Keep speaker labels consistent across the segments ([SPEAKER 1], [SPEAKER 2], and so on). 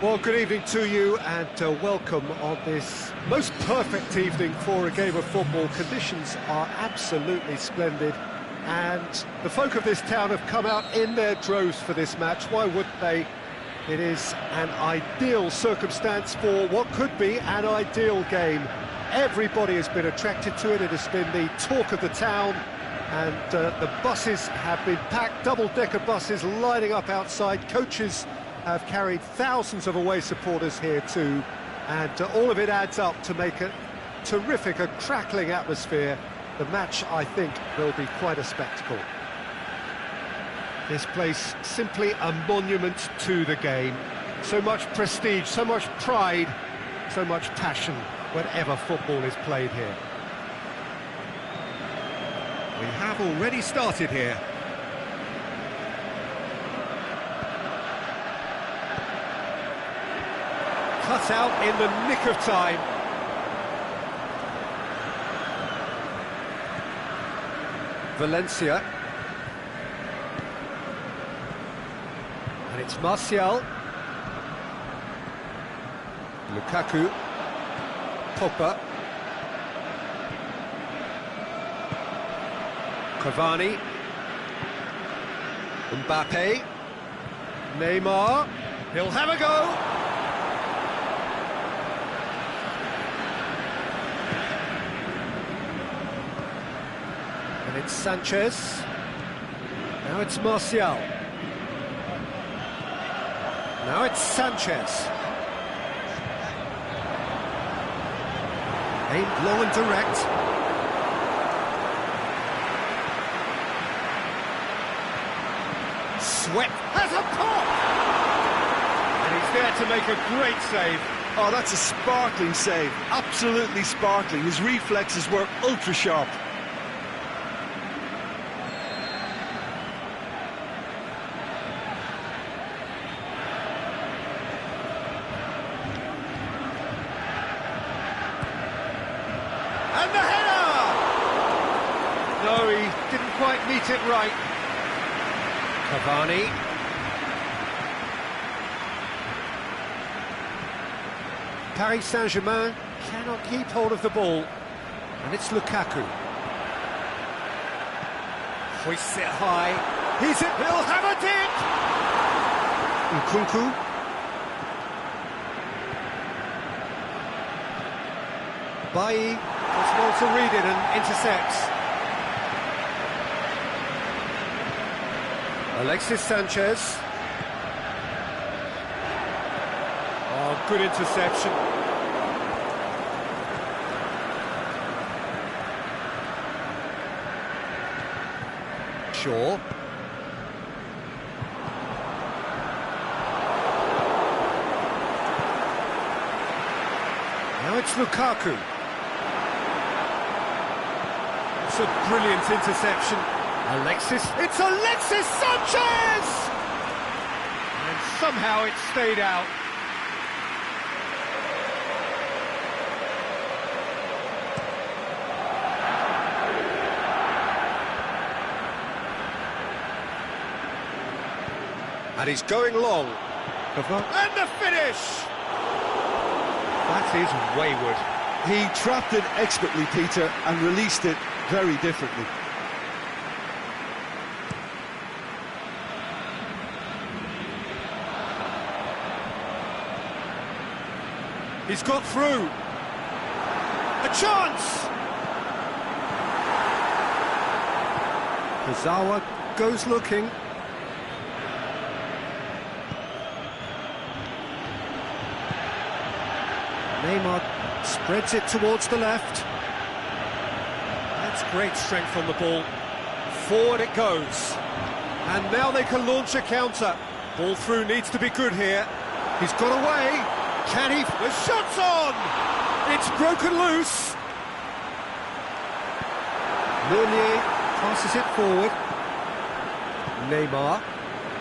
[SPEAKER 1] Well, good evening to you and welcome on this most perfect evening for a game of football. Conditions are absolutely splendid and the folk of this town have come out in their droves for this match. Why wouldn't they? It is an ideal circumstance for what could be an ideal game. Everybody has been attracted to it. It has been the talk of the town, and the buses have been packed, double-decker buses lining up outside. Coaches have carried thousands of away supporters here too, and all of it adds up to make a terrific, a crackling atmosphere. The match, I think, will be quite a spectacle. This place, simply a monument to the game. So much prestige, so much pride, so much passion whenever football is played here. We have already started here. Cut out in the nick of time. Valencia. And it's Martial. Lukaku. Pogba. Cavani. Mbappe. Neymar. He'll have a go. And it's Sanchez. Now it's Martial. Now it's Sanchez. Aimed low and direct. Sweat has a pop! And he's there to make a great save.
[SPEAKER 2] Oh, that's a sparkling save. Absolutely sparkling. His reflexes were ultra sharp.
[SPEAKER 1] And the header! No, he didn't quite meet it right. Cavani. Paris Saint-Germain cannot keep hold of the ball. And it's Lukaku. Hoists it high. He'll have a dip! Nkunku. Bailly does well to read it and intercepts. Alexis Sanchez. Oh, good interception. Shaw. Now it's Lukaku. It's a brilliant interception. It's Alexis Sanchez! And somehow it stayed out. And he's going long. And the finish! That is wayward.
[SPEAKER 2] He trapped it expertly, Peter, and released it very differently.
[SPEAKER 1] He's got through. A chance! Kazawa goes looking. Neymar spreads it towards the left. That's great strength on the ball. Forward it goes. And now they can launch a counter. Ball through needs to be good here. He's got away. Can he? The shot's on! It's broken loose. Meunier passes it forward. Neymar.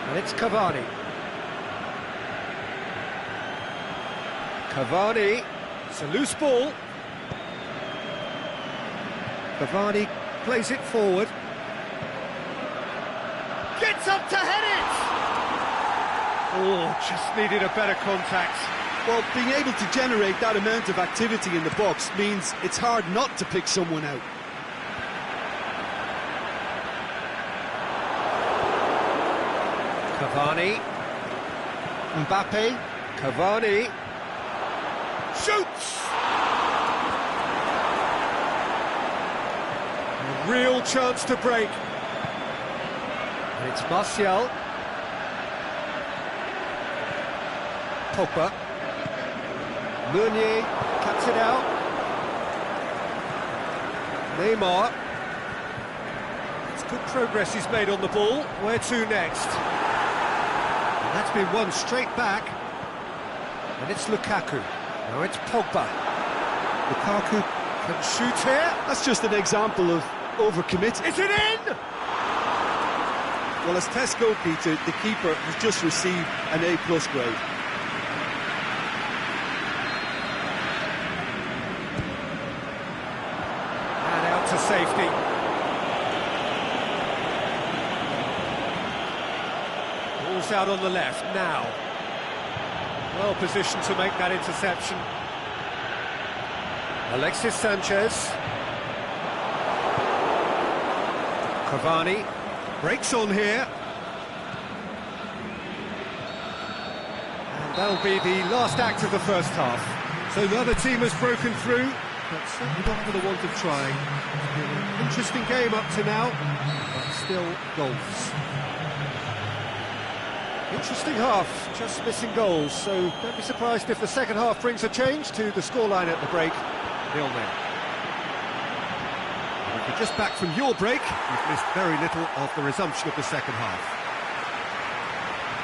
[SPEAKER 1] And it's Cavani. Cavani. It's a loose ball. Cavani plays it forward. Gets up to head it! Oh, just needed a better contact.
[SPEAKER 2] Well, being able to generate that amount of activity in the box means it's hard not to pick someone out.
[SPEAKER 1] Cavani. Mbappe. Cavani. Shoots! A real chance to break. And it's Martial. Pogba. Meunier cuts it out. Neymar. It's good progress he's made on the ball. Where to next? And that's been won straight back. And it's Lukaku. Now it's Pogba. Lukaku can shoot here.
[SPEAKER 2] That's just an example of overcommit.
[SPEAKER 1] Is it in?
[SPEAKER 2] Well, as test goalkeeper, the keeper has just received an A+ grade.
[SPEAKER 1] And out to safety. Ball's out on the left now. Well positioned to make that interception. Alexis Sanchez. Cavani breaks on here. And that'll be the last act of the first half. So the other team has broken through, but certainly not for the want of trying. It's been an interesting game up to now, but still goals. Interesting half, just missing goals, so don't be surprised if the second half brings a change to the scoreline at the break, 0-0. If you're just back from your break, you've missed very little of the resumption of the second half.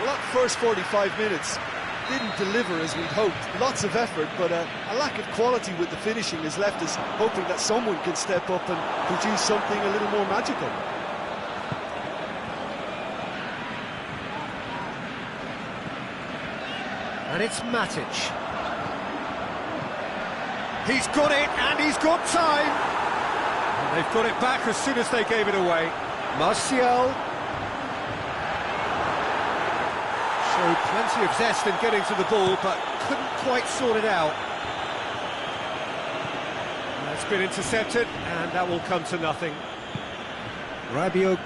[SPEAKER 2] Well, that first 45 minutes didn't deliver as we'd hoped. Lots of effort, but a lack of quality with the finishing has left us hoping that someone can step up and produce something a little more magical.
[SPEAKER 1] And it's Matic. He's got it, and he's got time. And they've got it back as soon as they gave it away. Martial. Showed plenty of zest in getting to the ball, but couldn't quite sort it out. That's been intercepted, and that will come to nothing. Rabiot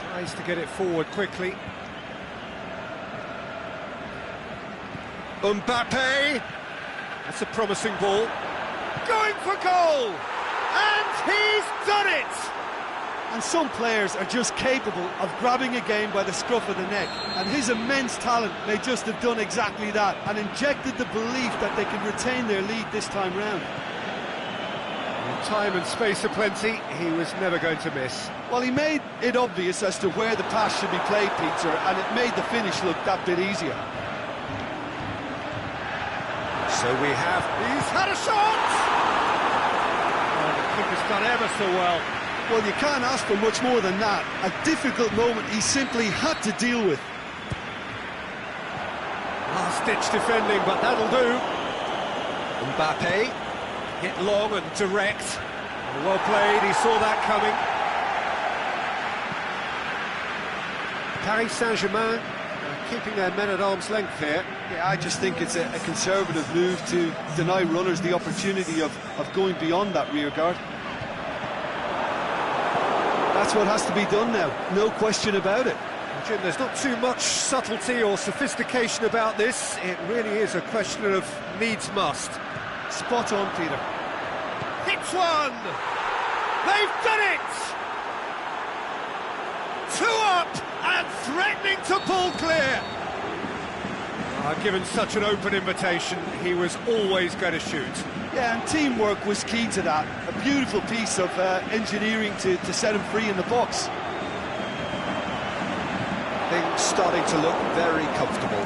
[SPEAKER 1] tries to get it forward quickly. Mbappe, that's a promising ball, going for goal, and he's done it!
[SPEAKER 2] And some players are just capable of grabbing a game by the scruff of the neck, and his immense talent may just have done exactly that, and injected the belief that they can retain their lead this time round.
[SPEAKER 1] With time and space aplenty, he was never going to miss.
[SPEAKER 2] Well, he made it obvious as to where the pass should be played, Peter, and it made the finish look that bit easier.
[SPEAKER 1] So he's had a shot! Oh, the keeper's done ever so well.
[SPEAKER 2] Well, you can't ask for much more than that. A difficult moment he simply had to deal with.
[SPEAKER 1] Last-ditch defending, but that'll do. Mbappe, hit long and direct. Well played, he saw that coming. Paris Saint-Germain keeping their men at arm's length here.
[SPEAKER 2] Yeah, I just think it's a conservative move to deny runners the opportunity of going beyond that rear guard. That's what has to be done now, no question about it.
[SPEAKER 1] Jim, there's not too much subtlety or sophistication about this. It really is a question of needs must.
[SPEAKER 2] Spot on, Peter.
[SPEAKER 1] Hits one! They've done it! 2 up and threatening to pull clear. Given such an open invitation, he was always going to shoot.
[SPEAKER 2] Yeah, and teamwork was key to that. A beautiful piece of engineering to set him free in the box.
[SPEAKER 1] Things starting to look very comfortable.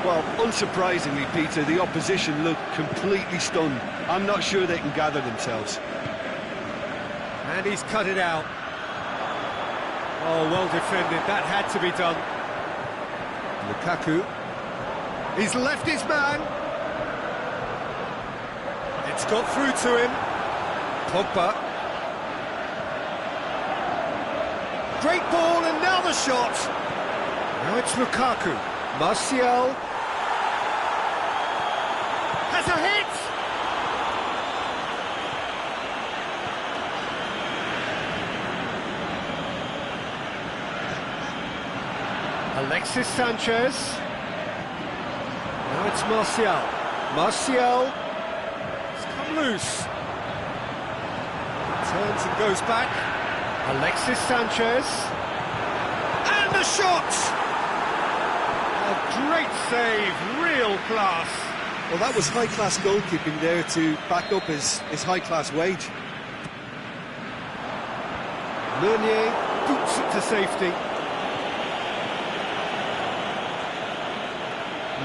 [SPEAKER 2] Well, unsurprisingly, Peter, the opposition look completely stunned. I'm not sure they can gather themselves.
[SPEAKER 1] And he's cut it out. Oh, well defended. That had to be done. Lukaku. He's left his man. It's got through to him. Pogba. Great ball, and now the shot. Now it's Lukaku. Martial has a hit! Alexis Sanchez. Now it's Martial. Martial has come loose. Turns and goes back. Alexis Sanchez. And the shot! A great save, real class.
[SPEAKER 2] Well, that was high-class goalkeeping there to back up his high-class wage.
[SPEAKER 1] Meunier boots it to safety.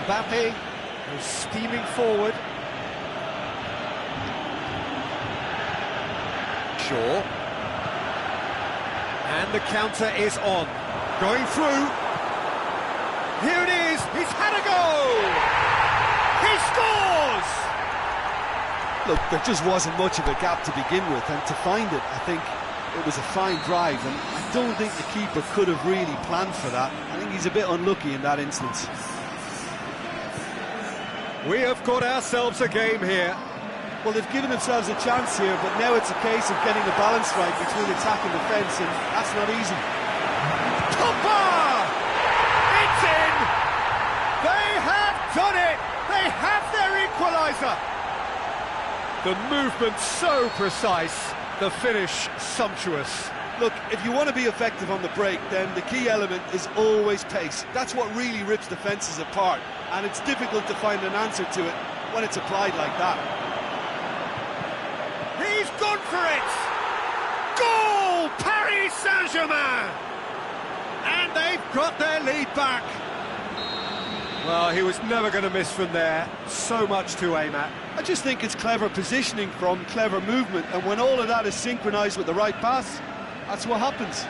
[SPEAKER 1] Mbappe is steaming forward. Shaw. And the counter is on. Going through. Here it is. He's had a go. He scores!
[SPEAKER 2] Look, there just wasn't much of a gap to begin with, and to find it, I think it was a fine drive, and I don't think the keeper could have really planned for that. I think he's a bit unlucky in that instance.
[SPEAKER 1] We have got ourselves a game here.
[SPEAKER 2] Well, they've given themselves a chance here, but now it's a case of getting the balance right between attack and defence, and that's not easy.
[SPEAKER 1] Pogba! It's in! They have done it! They have their equaliser! The movement so precise, the finish sumptuous.
[SPEAKER 2] Look, if you want to be effective on the break, then the key element is always pace. That's what really rips defences apart, and it's difficult to find an answer to it when it's applied like that.
[SPEAKER 1] He's gone for it! Goal! Paris Saint-Germain! And they've got their lead back. Well, he was never going to miss from there. So much to aim at.
[SPEAKER 2] I just think it's clever positioning from clever movement, and when all of that is synchronised with the right pass, that's what happens.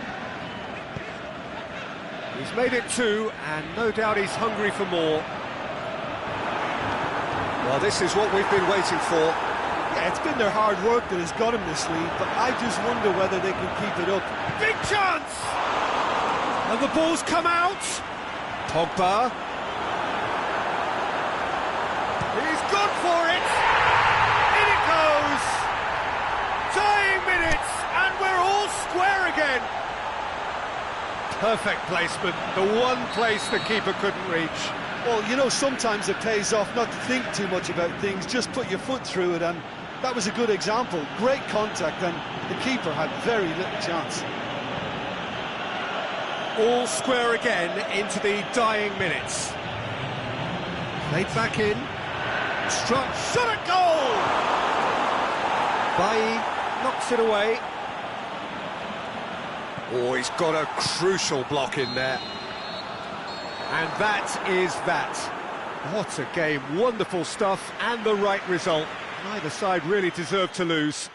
[SPEAKER 1] He's made it 2, and no doubt he's hungry for more. Well, this is what we've been waiting for.
[SPEAKER 2] Yeah, it's been their hard work that has got him this lead, but I just wonder whether they can keep it up.
[SPEAKER 1] Big chance! And the ball's come out. Pogba. He's gone for it. In it goes. Dying minutes, and we're all square again. Perfect placement, the one place the keeper couldn't reach.
[SPEAKER 2] Well, you know, sometimes it pays off not to think too much about things, just put your foot through it, and that was a good example. Great contact, and the keeper had very little chance.
[SPEAKER 1] All square again into the dying minutes. Played back in. Struck, shot at goal! Bailly knocks it away. Oh, he's got a crucial block in there. And that is that. What a game, wonderful stuff, and the right result. Neither side really deserved to lose.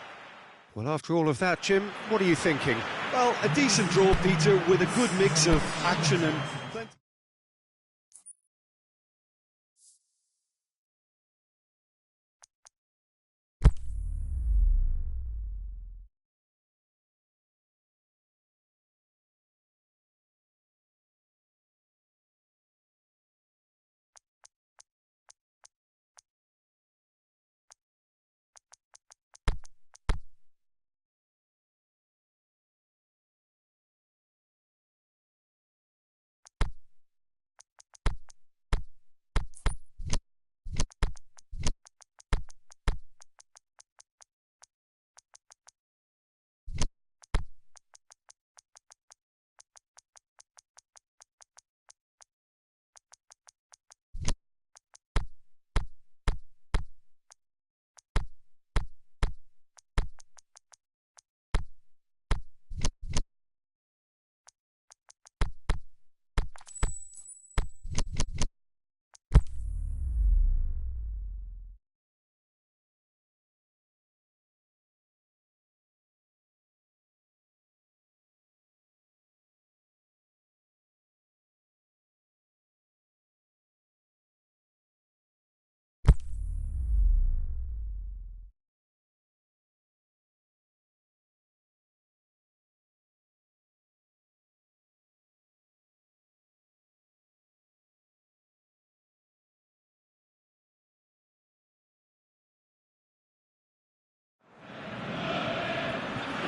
[SPEAKER 1] Well, after all of that, Jim, what are you thinking?
[SPEAKER 2] Well, a decent draw, Peter, with a good mix of action and plenty.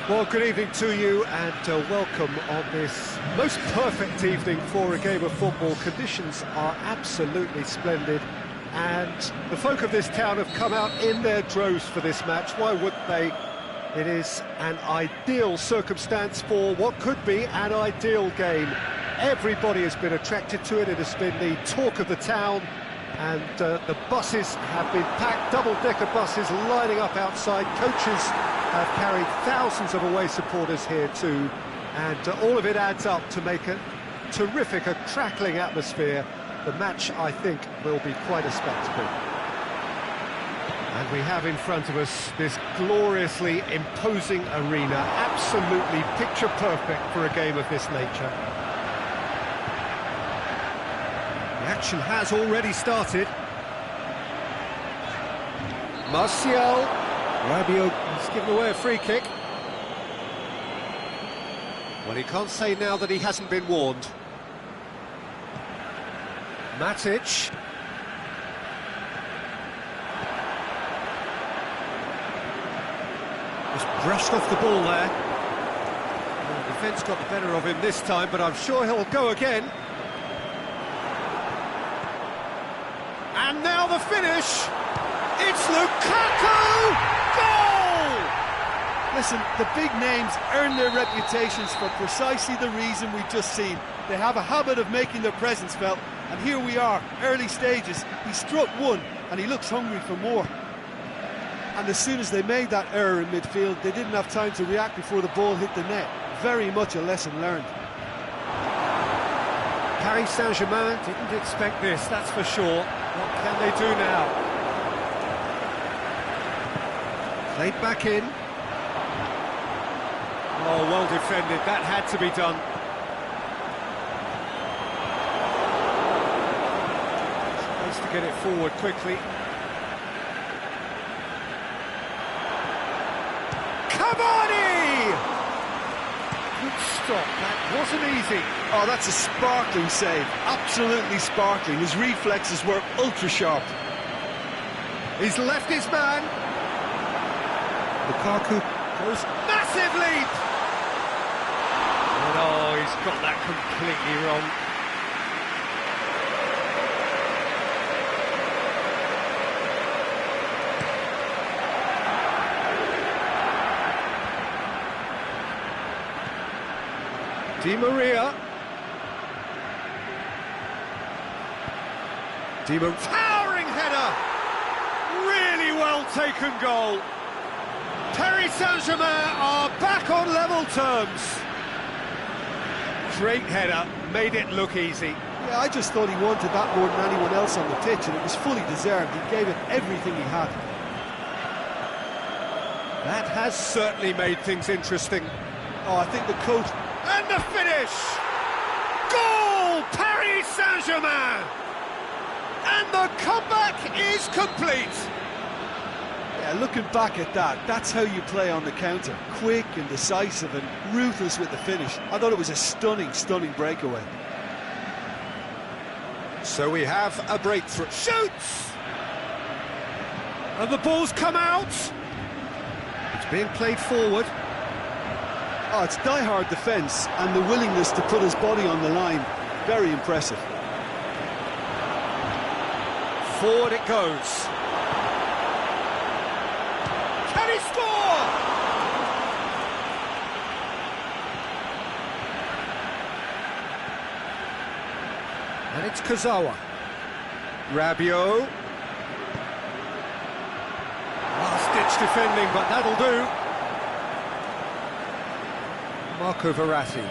[SPEAKER 1] Well, good evening to you and welcome on this most perfect evening for a game of football. Conditions are absolutely splendid and the folk of this town have come out in their droves for this match. Why wouldn't they? It is an ideal circumstance for what could be an ideal game. Everybody has been attracted to it. It has been the talk of the town, and the buses have been packed, double-decker buses lining up outside. Coaches have carried thousands of away supporters here too, and all of it adds up to make a terrific, a crackling atmosphere. The match, I think, will be quite a spectacle. And we have in front of us this gloriously imposing arena, absolutely picture perfect for a game of this nature. The action has already started. Martial, Rabiot has given away a free kick. Well, he can't say now that he hasn't been warned. Matic. Just brushed off the ball there. Well, the defence got the better of him this time, but I'm sure he'll go again. And now the finish. It's Lukaku! Goal!
[SPEAKER 2] Listen, the big names earn their reputations for precisely the reason we've just seen. They have a habit of making their presence felt, and here we are, early stages. He struck one, and he looks hungry for more. And as soon as they made that error in midfield, they didn't have time to react before the ball hit the net. Very much a lesson learned.
[SPEAKER 1] Paris Saint-Germain didn't expect this, that's for sure. What can they do now? Played back in. Oh, well defended, that had to be done. Tries to get it forward quickly. Cavani! Good stop, that wasn't easy.
[SPEAKER 2] Oh, that's a sparkling save, absolutely sparkling. His reflexes were ultra sharp.
[SPEAKER 1] He's left his man. Lukaku goes massive leap! And oh, he's got that completely wrong. Di Maria. Towering header! Really well taken goal. Paris Saint-Germain are back on level terms. Great header, made it look easy.
[SPEAKER 2] Yeah, I just thought he wanted that more than anyone else on the pitch, and it was fully deserved. He gave it everything he had.
[SPEAKER 1] That has certainly made things interesting.
[SPEAKER 2] Oh, I think the coach...
[SPEAKER 1] And the finish! Goal! Paris Saint-Germain! And the comeback is complete!
[SPEAKER 2] Yeah, looking back at that, that's how you play on the counter. Quick and decisive and ruthless with the finish. I thought it was a stunning, stunning breakaway.
[SPEAKER 1] So we have a breakthrough. Shoots! And the ball's come out. It's being played forward.
[SPEAKER 2] Oh, it's die-hard defence and the willingness to put his body on the line. Very impressive.
[SPEAKER 1] Forward it goes. Can he score? And it's Kazawa. Rabiot. Last-ditch defending, but that'll do. Marco Verratti.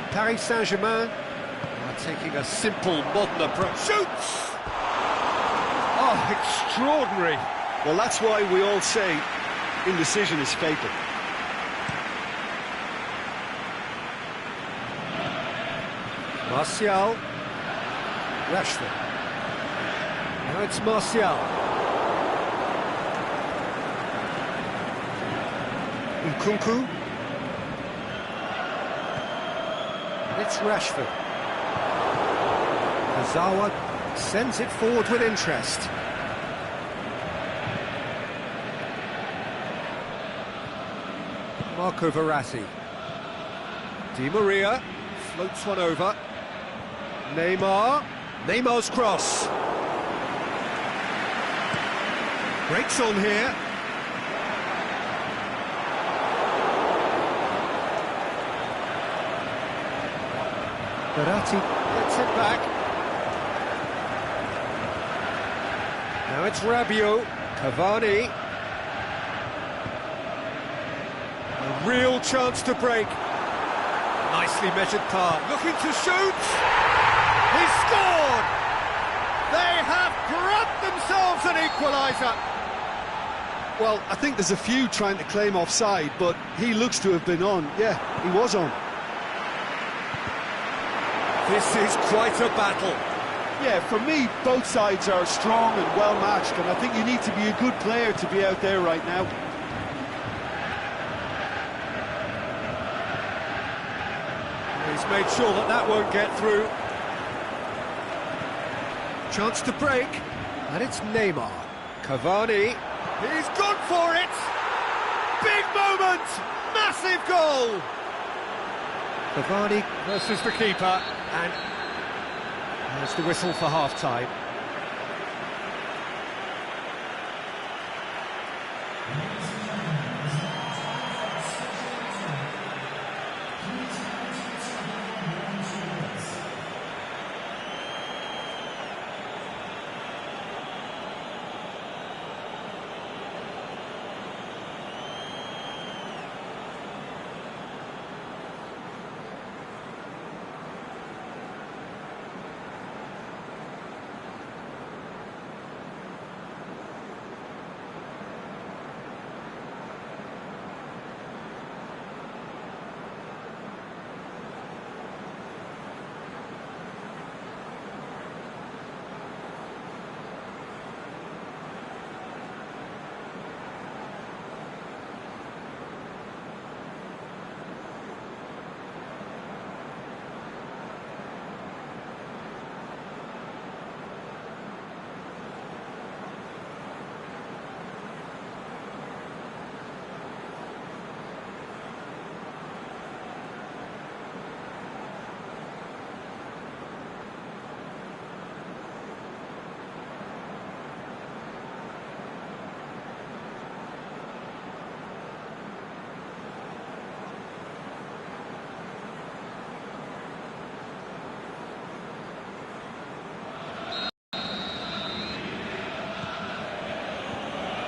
[SPEAKER 1] Paris Saint-Germain are taking a simple, modern approach. Shoots! Oh, extraordinary.
[SPEAKER 2] Well, that's why we all say indecision is fatal.
[SPEAKER 1] Martial. Rashford. Now it's Martial. Nkunku. And it's Rashford. Kazawa sends it forward with interest. Marco Verratti. Di Maria floats one over. Neymar. Neymar's cross. Breaks on here. Verratti gets it back. Now it's Rabiot. Cavani. A real chance to break. Nicely measured pass. Looking to shoot. He's scored! They have grabbed themselves an equaliser.
[SPEAKER 2] Well, I think there's a few trying to claim offside, but he looks to have been on. Yeah, he was on.
[SPEAKER 1] This is quite a battle.
[SPEAKER 2] Yeah, for me, both sides are strong and well-matched, and I think you need to be a good player to be out there right now.
[SPEAKER 1] He's made sure that that won't get through. Chance to break, and it's Neymar. Cavani. He's gone for it! Big moment! Massive goal! Cavani versus the keeper, and there's the whistle for half-time.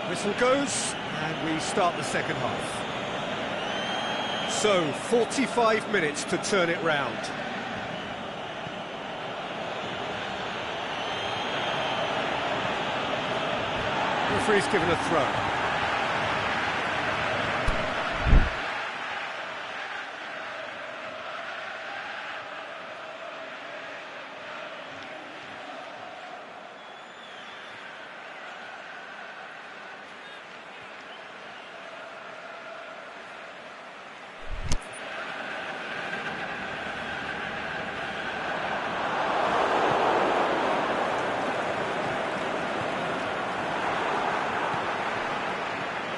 [SPEAKER 1] Whistle goes, and we start the second half. So, 45 minutes to turn it round. Referee's given a throw.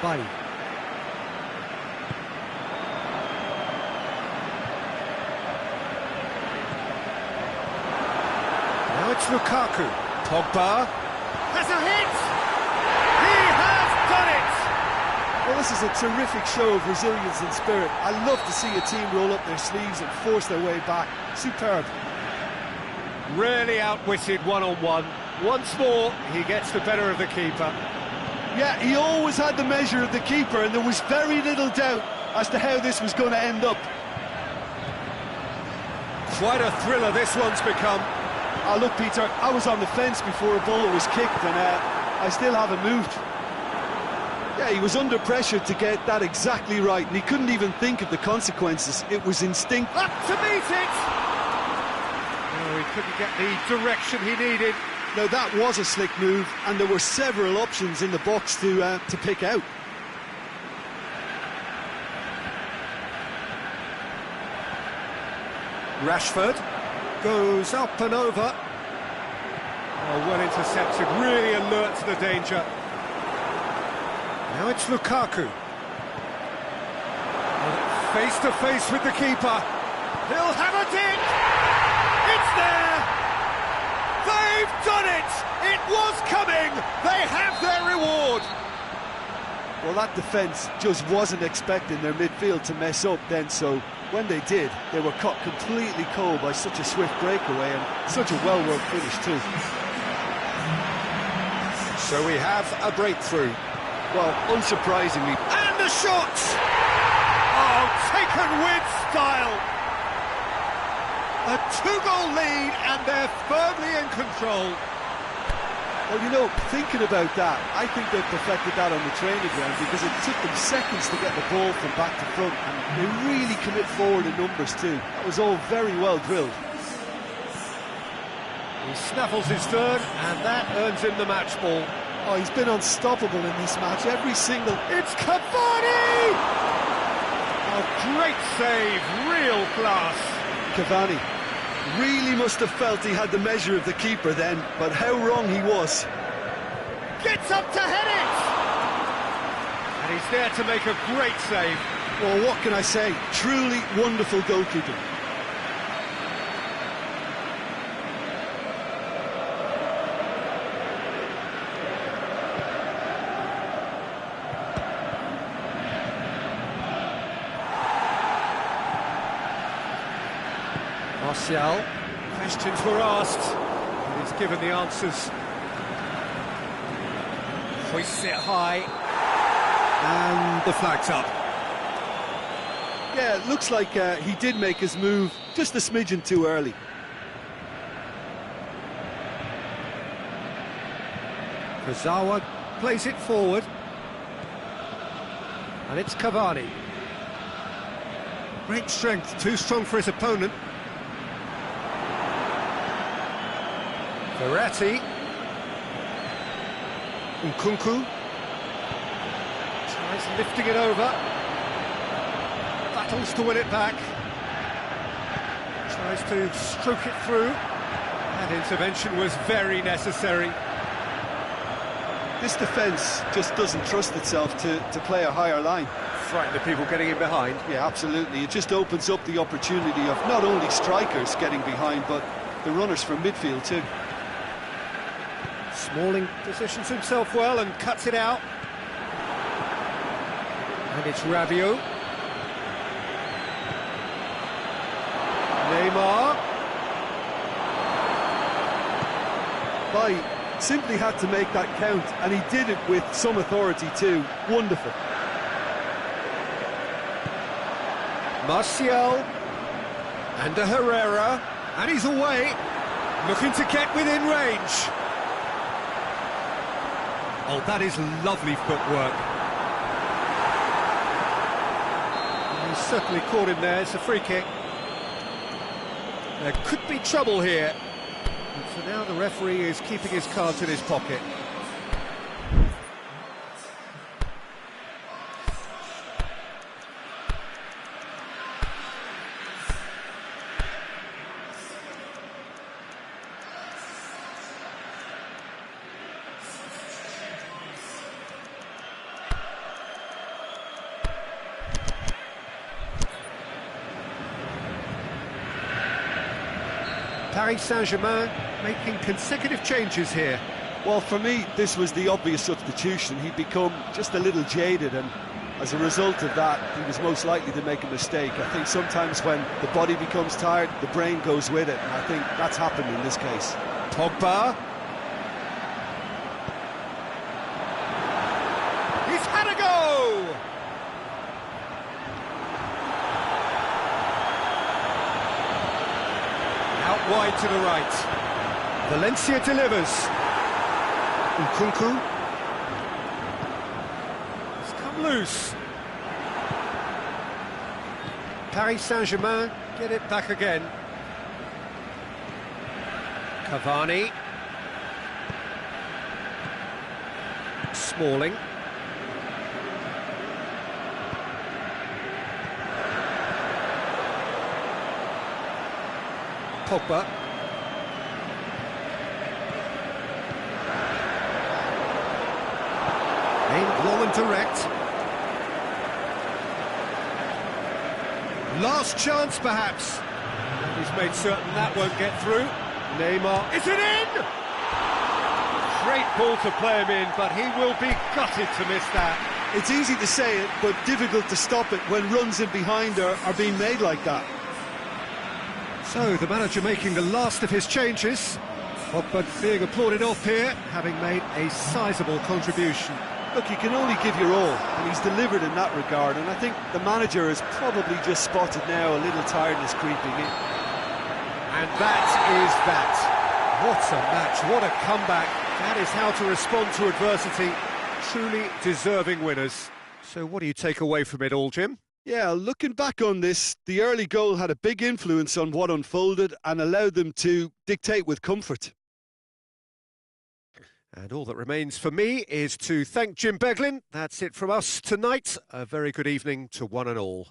[SPEAKER 1] Bye. Now it's Lukaku. Pogba has a hit! He has done it!
[SPEAKER 2] Well, this is a terrific show of resilience and spirit. I love to see a team roll up their sleeves and force their way back. Superb.
[SPEAKER 1] Really outwitted one-on-one. Once more, he gets the better of the keeper.
[SPEAKER 2] Yeah, he always had the measure of the keeper, and there was very little doubt as to how this was going to end up.
[SPEAKER 1] Quite a thriller this one's become.
[SPEAKER 2] Oh, look, Peter, I was on the fence before a ball was kicked, and I still haven't moved. Yeah, he was under pressure to get that exactly right, and he couldn't even think of the consequences. It was instinct.
[SPEAKER 1] Up to meet it! Oh, he couldn't get the direction he needed.
[SPEAKER 2] Now, that was a slick move, and there were several options in the box to pick out.
[SPEAKER 1] Rashford goes up and over. Oh, well intercepted, really alert to the danger. Now it's Lukaku. face to face with the keeper. He'll have a dig! It's there! They've done it! It was coming! They have their reward!
[SPEAKER 2] Well, that defence just wasn't expecting their midfield to mess up then, so when they did, they were caught completely cold by such a swift breakaway and such a well-worked finish too.
[SPEAKER 1] So we have a breakthrough.
[SPEAKER 2] Well, unsurprisingly.
[SPEAKER 1] And the shot! Oh, taken with style! A two-goal lead and they're firmly in control.
[SPEAKER 2] Well, you know, thinking about that, I think they've perfected that on the training ground because it took them seconds to get the ball from back to front, and they really commit forward in numbers too. That was all very well drilled.
[SPEAKER 1] He snaffles his third, and that earns him the match ball.
[SPEAKER 2] Oh, he's been unstoppable in this match, every single...
[SPEAKER 1] It's Cavani! Oh, great save, real class.
[SPEAKER 2] Cavani really must have felt he had the measure of the keeper then, but how wrong he was.
[SPEAKER 1] Gets up to head it! And he's there to make a great save.
[SPEAKER 2] Well, what can I say? Truly wonderful goalkeeping.
[SPEAKER 1] Martial, questions were asked, and he's given the answers. Hoists it high, and the flag's up.
[SPEAKER 2] Yeah, it looks like he did make his move just a smidgen too early.
[SPEAKER 1] Kurzawa plays it forward, and it's Cavani. Great strength, too strong for his opponent. Verratti. Nkunku. Tries lifting it over. Battles to win it back. Tries to stroke it through. That intervention was very necessary.
[SPEAKER 2] This defence just doesn't trust itself to play a higher line.
[SPEAKER 1] Frighten the people getting in behind.
[SPEAKER 2] Yeah, absolutely. It just opens up the opportunity of not only strikers getting behind, but the runners from midfield too.
[SPEAKER 1] Smalling positions himself well and cuts it out. And it's Rabiot. Neymar.
[SPEAKER 2] Bai simply had to make that count, and he did it with some authority too. Wonderful.
[SPEAKER 1] Martial. And a Herrera. And he's away. Looking to get within range. Oh, that is lovely footwork. He's certainly caught him there. It's a free kick. There could be trouble here. And for now, the referee is keeping his cards in his pocket. Paris Saint-Germain making consecutive changes here.
[SPEAKER 2] Well, for me, this was the obvious substitution. He'd become just a little jaded, and as a result of that, he was most likely to make a mistake. I think sometimes when the body becomes tired, the brain goes with it, and I think that's happened in this case.
[SPEAKER 1] Pogba. He's had a go! Out wide to the right. Valencia delivers. Nkunku. It's come loose. Paris Saint-Germain get it back again. Cavani. Smalling. Pogba. Aimed long and direct. Last chance, perhaps. And he's made certain that won't get through. Neymar, is it in? Great ball to play him in, but he will be gutted to miss that.
[SPEAKER 2] It's easy to say it, but difficult to stop it when runs in behind are being made like that.
[SPEAKER 1] So, the manager making the last of his changes. Pogba being applauded off here, having made a sizable contribution.
[SPEAKER 2] Look, you can only give your all, and he's delivered in that regard, and I think the manager has probably just spotted now a little tiredness creeping in.
[SPEAKER 1] And that is that. What a match, what a comeback. That is how to respond to adversity. Truly deserving winners. So what do you take away from it all, Jim?
[SPEAKER 2] Yeah, looking back on this, the early goal had a big influence on what unfolded and allowed them to dictate with comfort.
[SPEAKER 1] And all that remains for me is to thank Jim Beglin. That's it from us tonight. A very good evening to one and all.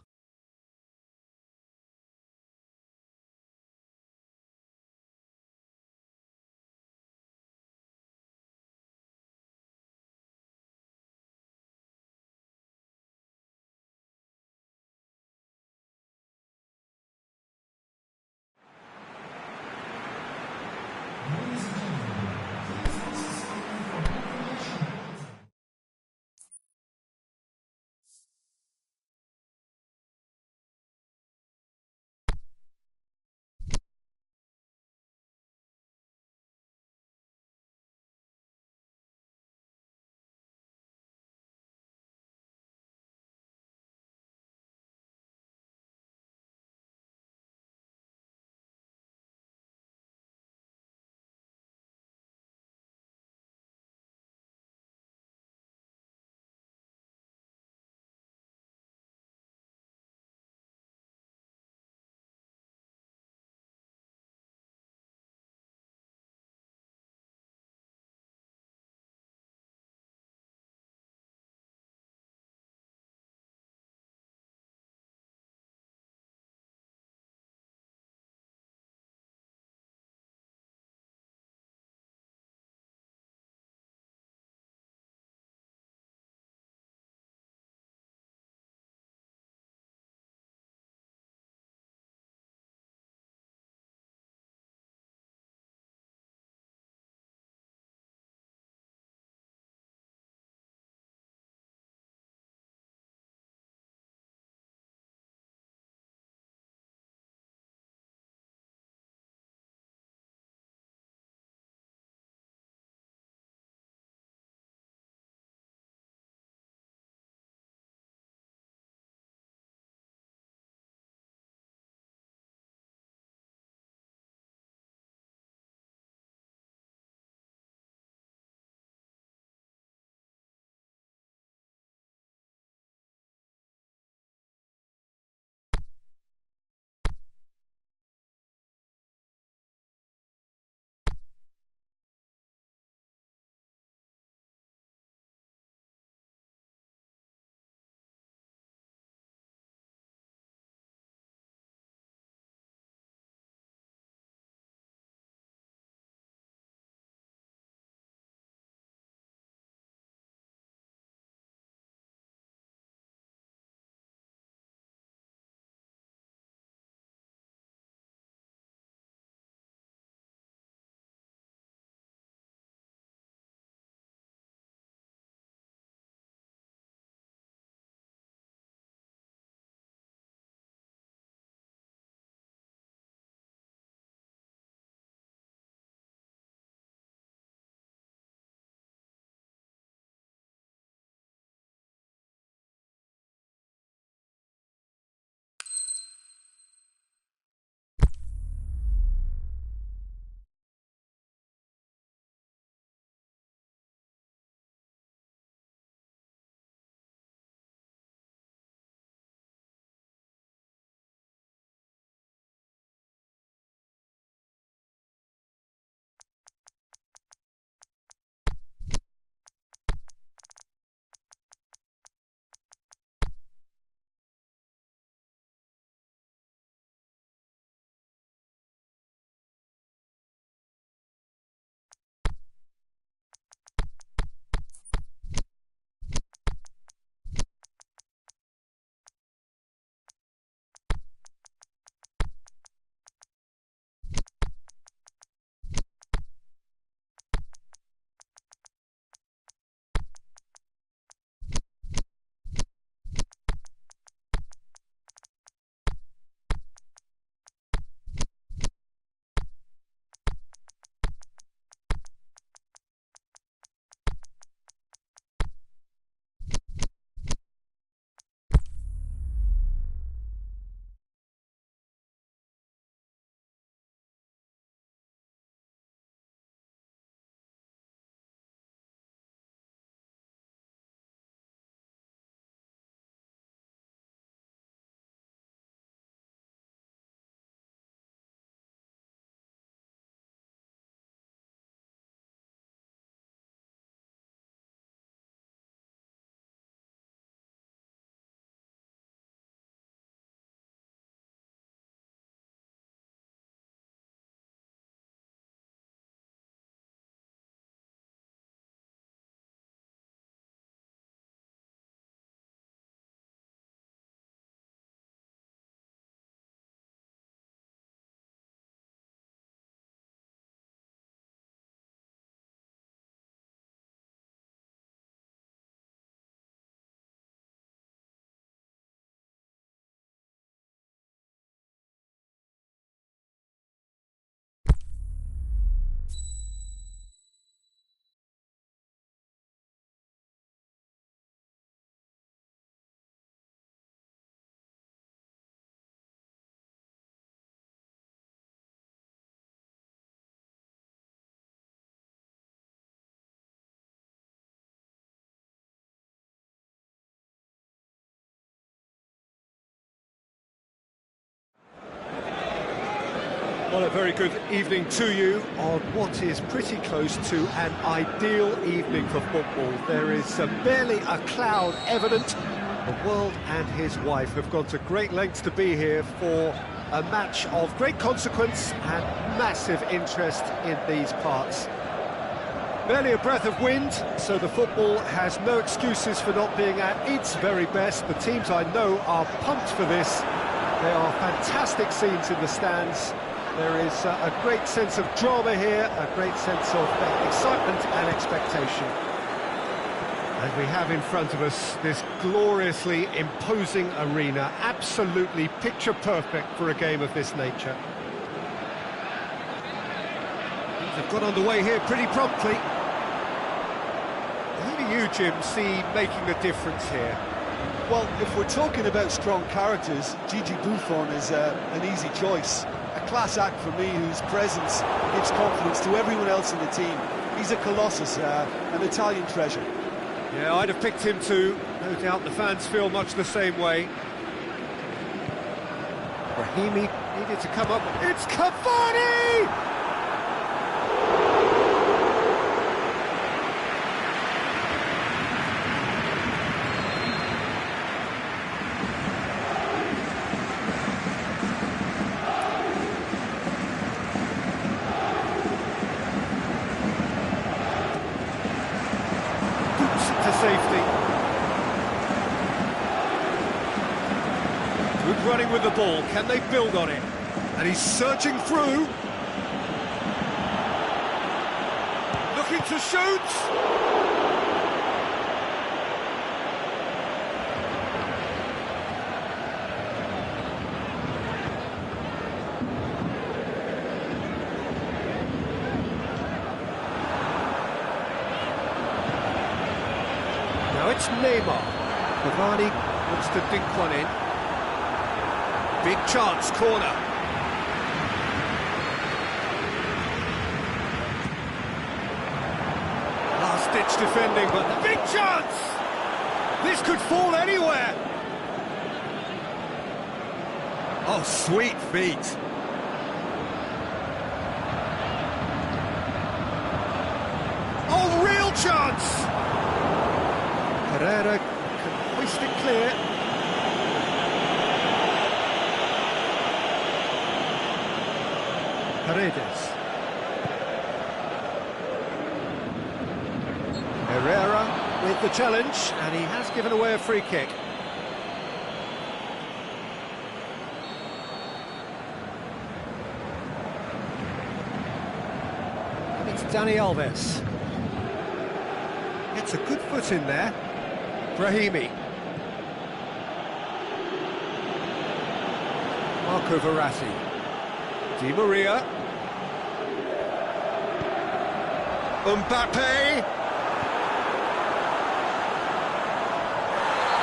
[SPEAKER 1] Well, a very good evening to you on what is pretty close to an ideal evening for football. There is barely a cloud evident. The world and his wife have gone to great lengths to be here for a match of great consequence and massive interest in these parts. Barely a breath of wind, so the football has no excuses for not being at its very best. The teams I know are pumped for this. There are fantastic scenes in the stands. There is a great sense of drama here, a great sense of excitement and expectation. And we have in front of us this gloriously imposing arena, absolutely picture perfect for a game of this nature. Things have got underway here pretty promptly. Who do you, Jim, see making a difference here?
[SPEAKER 2] Well, if we're talking about strong characters, Gigi Buffon is an easy choice. A class act for me, whose presence gives confidence to everyone else in the team. He's a colossus, an Italian treasure.
[SPEAKER 1] Yeah, I'd have picked him too. No doubt the fans feel much the same way. Brahimi needed to come up. It's Cavani! To safety. Good running with the ball. Can they build on it? And he's surging through. Looking to shoot. Now it's Neymar. Cavani wants to dink one in. Big chance, corner. Last-ditch defending, but the big chance! This could fall anywhere. Oh, sweet feet. Oh, real chance! Herrera can hoist it clear. Paredes. Herrera with the challenge, and he has given away a free kick. And it's Dani Alves. Gets a good foot in there. Brahimi. Marco Verratti. Di Maria. Mbappe.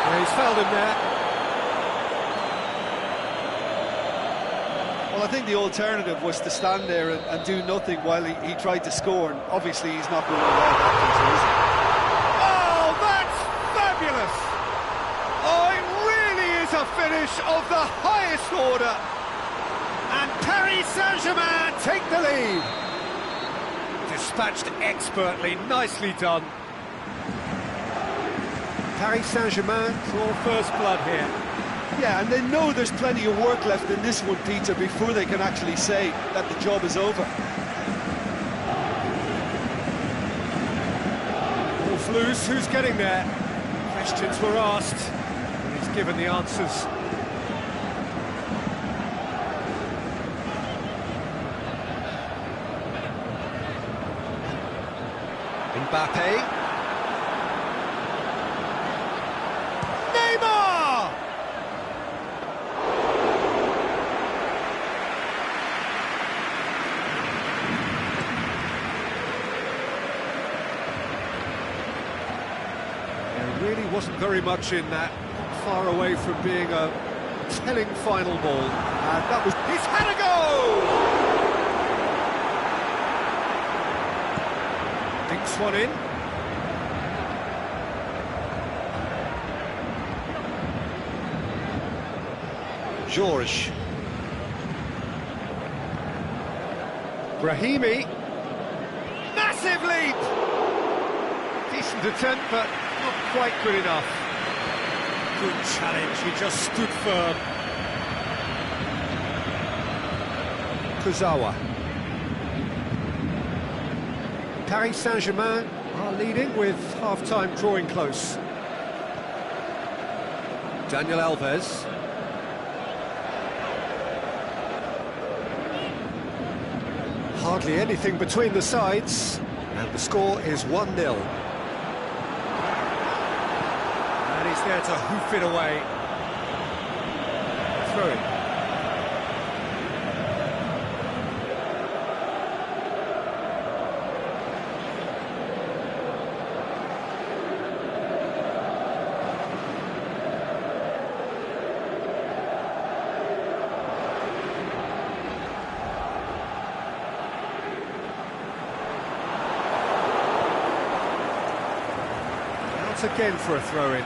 [SPEAKER 1] Yeah, he's fouled him there.
[SPEAKER 2] Well, I think the alternative was to stand there and do nothing while he tried to score, and obviously he's not going to allow that to, is he?
[SPEAKER 1] Oh, it really is a finish of the highest order. And Paris Saint-Germain take the lead. Dispatched expertly, nicely done. Paris Saint-Germain draw first blood here.
[SPEAKER 2] Yeah, and they know there's plenty of work left in this one, Peter, before they can actually say that the job is over.
[SPEAKER 1] Ball's loose, who's getting there? Questions were asked, and he's given the answers. Mbappe. Neymar! There really wasn't very much in that, not far away from being a telling final ball. And that was... He's had a go! Dinks one in. George. Brahimi. Massive leap! Decent attempt, but not quite good enough. Good challenge, he just stood firm. Kurzawa. Paris Saint-Germain are leading with half-time drawing close. Daniel Alves. Hardly anything between the sides, and the score is 1-0. And he's there to hoof it away. Throw it. Again for a throw-in.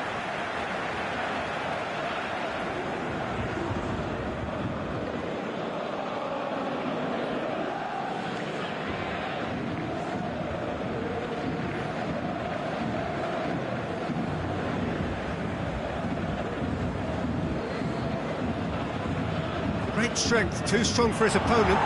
[SPEAKER 1] Great strength, too strong for his opponent.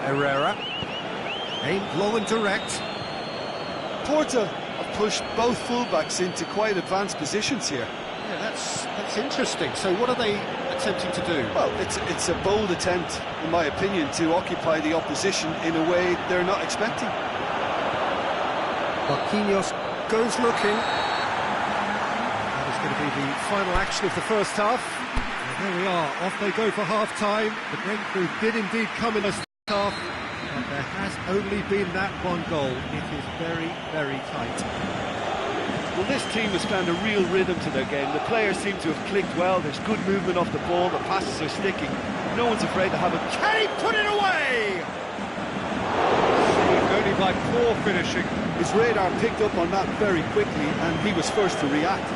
[SPEAKER 1] Herrera, aimed low and direct.
[SPEAKER 2] Porto have pushed both fullbacks into quite advanced positions here.
[SPEAKER 1] Yeah, that's interesting. So what are they attempting to do?
[SPEAKER 2] Well, it's a bold attempt, in my opinion, to occupy the opposition in a way they're not expecting.
[SPEAKER 1] Marquinhos goes looking. That is going to be the final action of the first half. And there we are, off they go for half-time. The breakthrough did indeed come in the half, but there has only been that one goal. It is very, very tight.
[SPEAKER 2] Well, this team has found a real rhythm to their game. The players seem to have clicked well. There's good movement off the ball. The passes are sticking. No one's afraid to have it.
[SPEAKER 1] Can he put it away? Saved only by poor finishing.
[SPEAKER 2] His radar picked up on that very quickly, and he was first to react.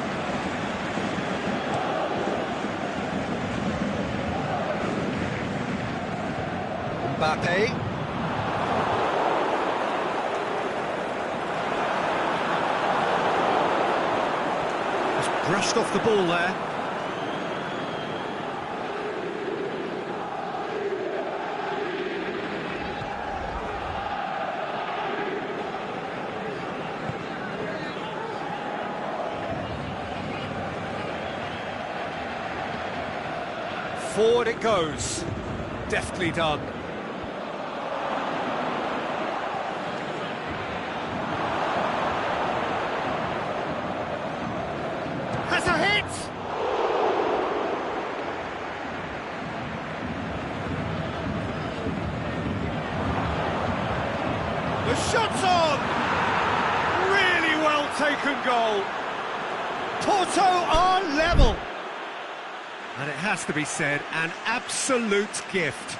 [SPEAKER 1] Mbappe. Just brushed off the ball there. Forward it goes. Deftly done. Has a hit! The shot's on! Really well taken goal. Porto are level. And it has to be said, an absolute gift.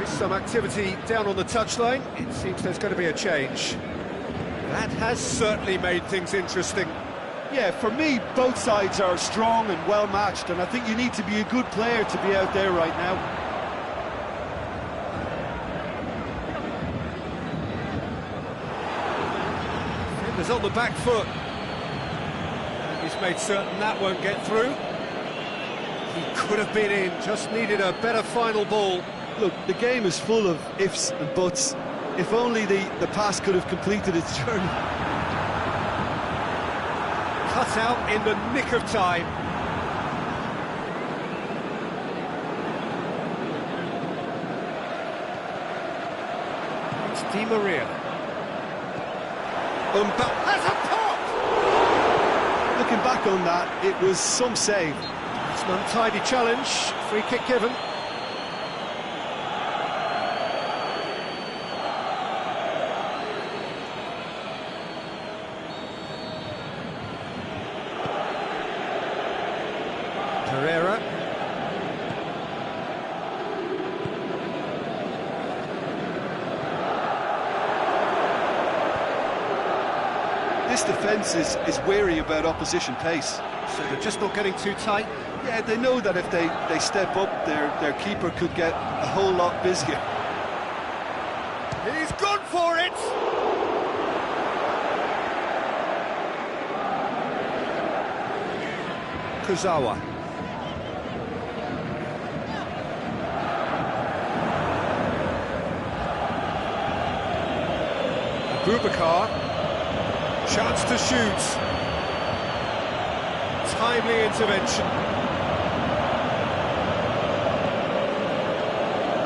[SPEAKER 1] Some activity down on the touchline. It seems there's going to be a change. That has certainly made things interesting.
[SPEAKER 2] Yeah, for me, both sides are strong and well matched, and I think you need to be a good player to be out there right now.
[SPEAKER 1] Defender's on the back foot. And he's made certain that won't get through. He could have been in, just needed a better final ball.
[SPEAKER 2] Look, the game is full of ifs and buts. If only the pass could have completed its journey.
[SPEAKER 1] Cut out in the nick of time. It's Di Maria. Has a pop!
[SPEAKER 2] Looking back on that, it was some save.
[SPEAKER 1] It's an untidy challenge, free kick given. Pereira.
[SPEAKER 2] This defence is wary about opposition pace.
[SPEAKER 1] So they're just not getting too tight.
[SPEAKER 2] Yeah, they know that if they step up, their keeper could get a whole lot busier.
[SPEAKER 1] He's gone for it! Kurzawa. Boubacar. Chance to shoot. Timely intervention.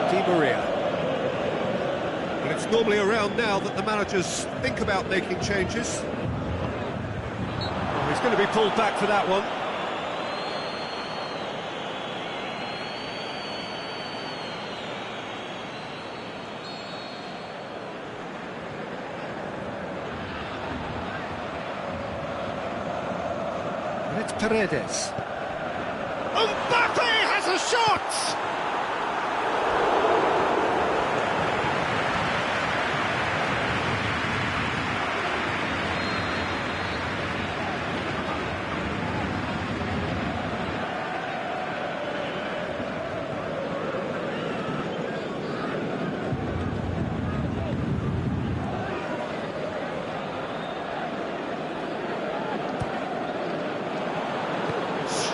[SPEAKER 1] Di Maria. And it's normally around now that the managers think about making changes. Oh, he's going to be pulled back for that one. And it's Paredes. Mbappe has a shot!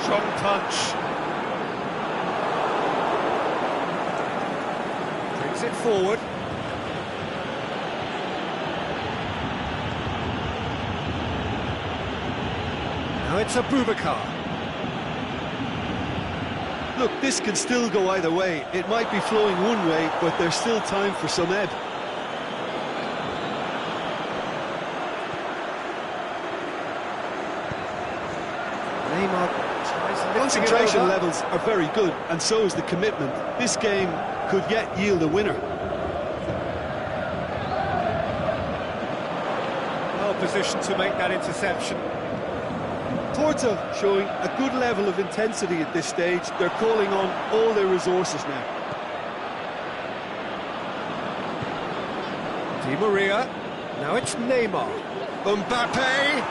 [SPEAKER 1] Strong punch. Brings it forward. Now it's a Boubacar.
[SPEAKER 2] Look, this can still go either way. It might be flowing one way, but there's still time for some ebb.
[SPEAKER 1] Neymar tries lifting it
[SPEAKER 2] Concentration
[SPEAKER 1] over.
[SPEAKER 2] levels are very good, and so is the commitment. This game could yet yield a winner.
[SPEAKER 1] Well positioned to make that interception.
[SPEAKER 2] Porto showing a good level of intensity at this stage. They're calling on all their resources now.
[SPEAKER 1] Di Maria. Now it's Neymar. Mbappe.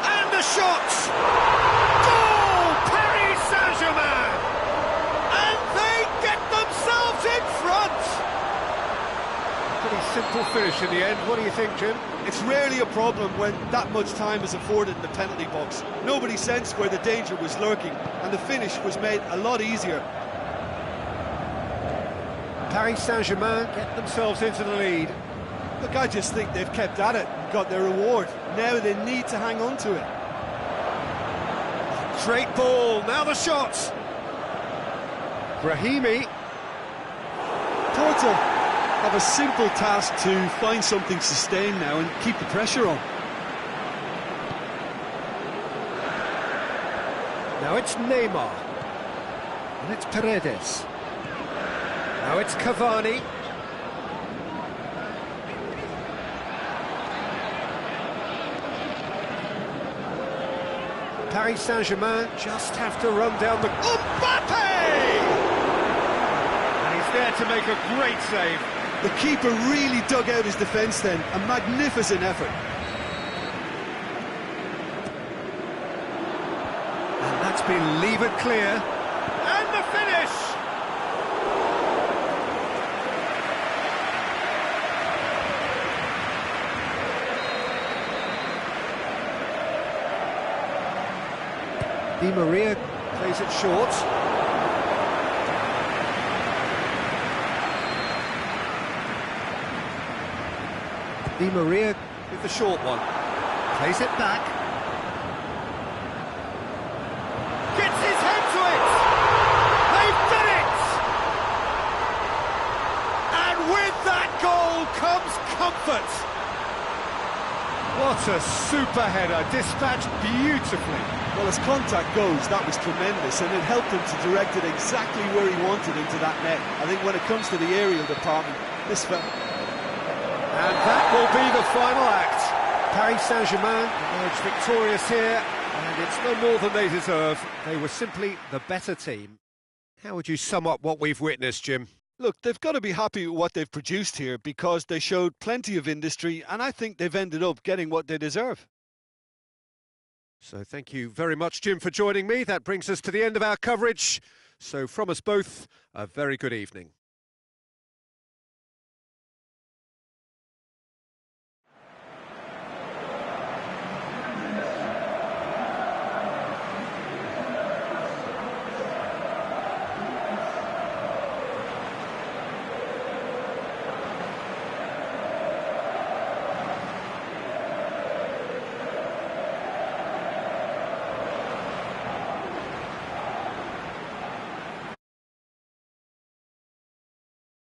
[SPEAKER 1] And the shot! Goal! Paris Saint-Germain! And they get themselves in front! Pretty simple finish in the end. What do you think, Jim?
[SPEAKER 2] It's rarely a problem when that much time is afforded in the penalty box. Nobody sensed where the danger was lurking, and the finish was made a lot easier.
[SPEAKER 1] Paris Saint-Germain get themselves into the lead.
[SPEAKER 2] Look, I just think they've kept at it and got their reward. Now they need to hang on to it.
[SPEAKER 1] Great ball, now the shot! Brahimi.
[SPEAKER 2] Porto have a simple task to find something sustained now and keep the pressure on.
[SPEAKER 1] Now it's Neymar. And it's Paredes. Now it's Cavani. Paris Saint-Germain just have to run down the... Mbappe! And he's there to make a great save.
[SPEAKER 2] The keeper really dug out his defence then. A magnificent effort.
[SPEAKER 1] And that's been levered clear. And the finish! Di Maria plays it short. Di Maria with the short one. Plays it back. Gets his head to it! They've done it! And with that goal comes comfort. What a super header, dispatched beautifully.
[SPEAKER 2] Well, as contact goes, that was tremendous, and it helped him to direct it exactly where he wanted into that net. I think when it comes to the aerial department, this felt...
[SPEAKER 1] And that will be the final act. Paris Saint-Germain emerged victorious here, and it's no more than they deserve. They were simply the better team. How would you sum up what we've witnessed, Jim?
[SPEAKER 2] Look, they've got to be happy with what they've produced here because they showed plenty of industry, and I think they've ended up getting what they deserve.
[SPEAKER 1] So thank you very much, Jim, for joining me. That brings us to the end of our coverage. So from us both, a very good evening.